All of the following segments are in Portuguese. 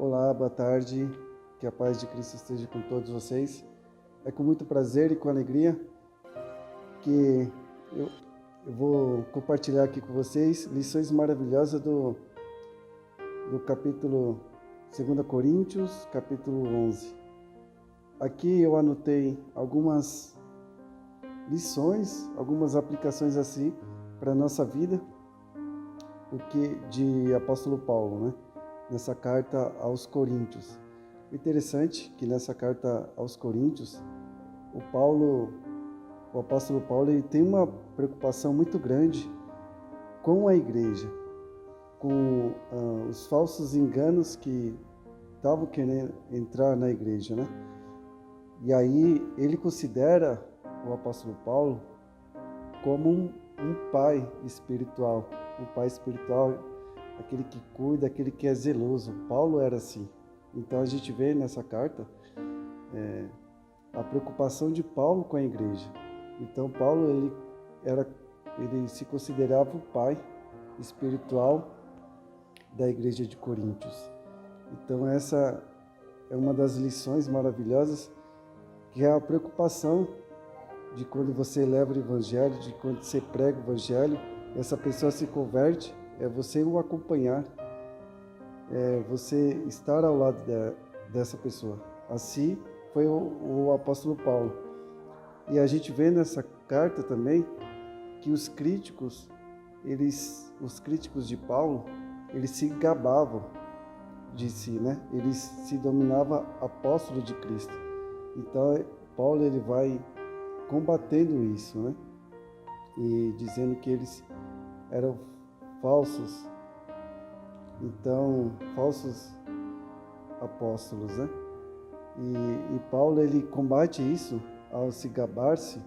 Olá, boa tarde, que a paz de Cristo esteja com todos vocês. É com muito prazer e com alegria que eu vou compartilhar aqui com vocês lições maravilhosas do capítulo 2 Coríntios, capítulo 11. Aqui eu anotei algumas lições, algumas aplicações assim para a nossa vida, de apóstolo Paulo, né? Nessa carta aos Coríntios. O interessante é que nessa carta aos Coríntios, o apóstolo Paulo, ele tem uma preocupação muito grande com a igreja, com os falsos enganos que estavam querendo entrar na igreja, né? E aí ele considera o apóstolo Paulo como um pai espiritual, aquele que cuida, aquele que é zeloso. Paulo era assim. Então a gente vê nessa carta a preocupação de Paulo com a igreja. Então Paulo ele se considerava o pai espiritual da igreja de Coríntios. Então essa é uma das lições maravilhosas, que é a preocupação de quando você leva o evangelho, de quando você prega o evangelho, essa pessoa se converte, é você o acompanhar, é você estar ao lado dessa pessoa. Assim foi o apóstolo Paulo. E a gente vê nessa carta também que os críticos de Paulo, eles se gabavam de si, né? Eles se dominavam apóstolo de Cristo. Então Paulo ele vai combatendo isso, né? E dizendo que eles eram falsos apóstolos, né? E Paulo ele combate isso ao se gabar-se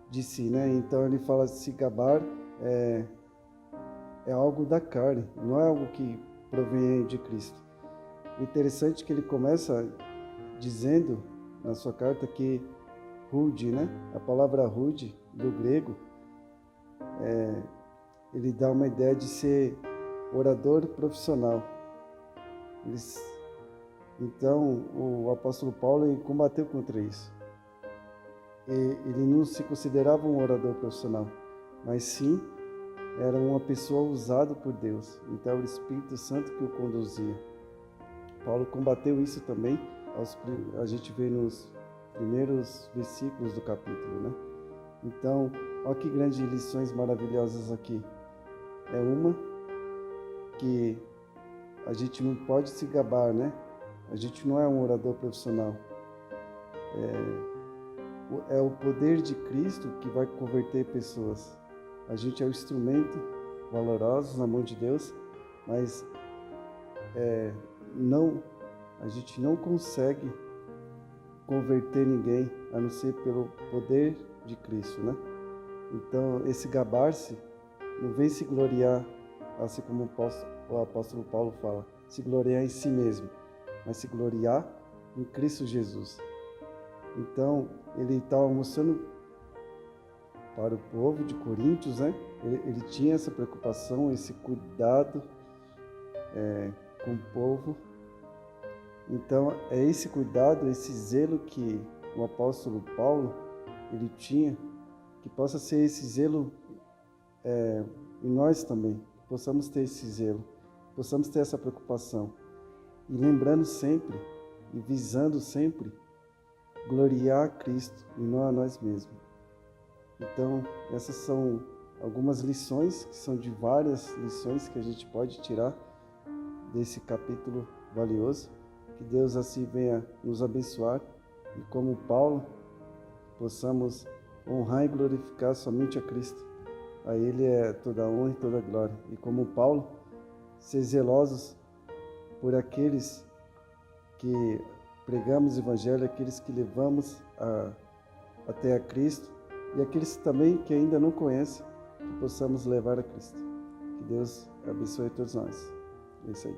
de si, né? Então ele fala: se gabar é algo da carne, não é algo que provém de Cristo. O interessante é que ele começa dizendo na sua carta que rude, né? A palavra rude do grego ele dá uma ideia de ser orador profissional. Então, o apóstolo Paulo ele combateu contra isso. Ele não se considerava um orador profissional, mas sim era uma pessoa usada por Deus. Então, era o Espírito Santo que o conduzia. Paulo combateu isso também, a gente vê nos primeiros versículos do capítulo, né? Então, olha que grandes lições maravilhosas aqui. É uma que a gente não pode se gabar, né? A gente não é um orador profissional. É o poder de Cristo que vai converter pessoas. A gente é um instrumento valoroso na mão de Deus, mas a gente não consegue converter ninguém, a não ser pelo poder de Cristo, né? Então, esse gabar-se não vem se gloriar, assim como o apóstolo Paulo fala, se gloriar em si mesmo, mas se gloriar em Cristo Jesus. Então, ele estava mostrando para o povo de Coríntios, né? Ele tinha essa preocupação, esse cuidado com o povo. Então, é esse cuidado, esse zelo que o apóstolo Paulo ele tinha, que possa ser esse zelo em nós também, possamos ter esse zelo, possamos ter essa preocupação, e lembrando sempre, e visando sempre, gloriar a Cristo e não a nós mesmos. Então, essas são algumas lições, que são de várias lições que a gente pode tirar desse capítulo valioso. Que Deus assim venha nos abençoar, e como Paulo, possamos honrar e glorificar somente a Cristo. A Ele é toda a honra e toda a glória. E como Paulo, ser zelosos por aqueles que pregamos o Evangelho, aqueles que levamos até a Cristo, e aqueles também que ainda não conhecem, que possamos levar a Cristo. Que Deus abençoe todos nós. É isso aí.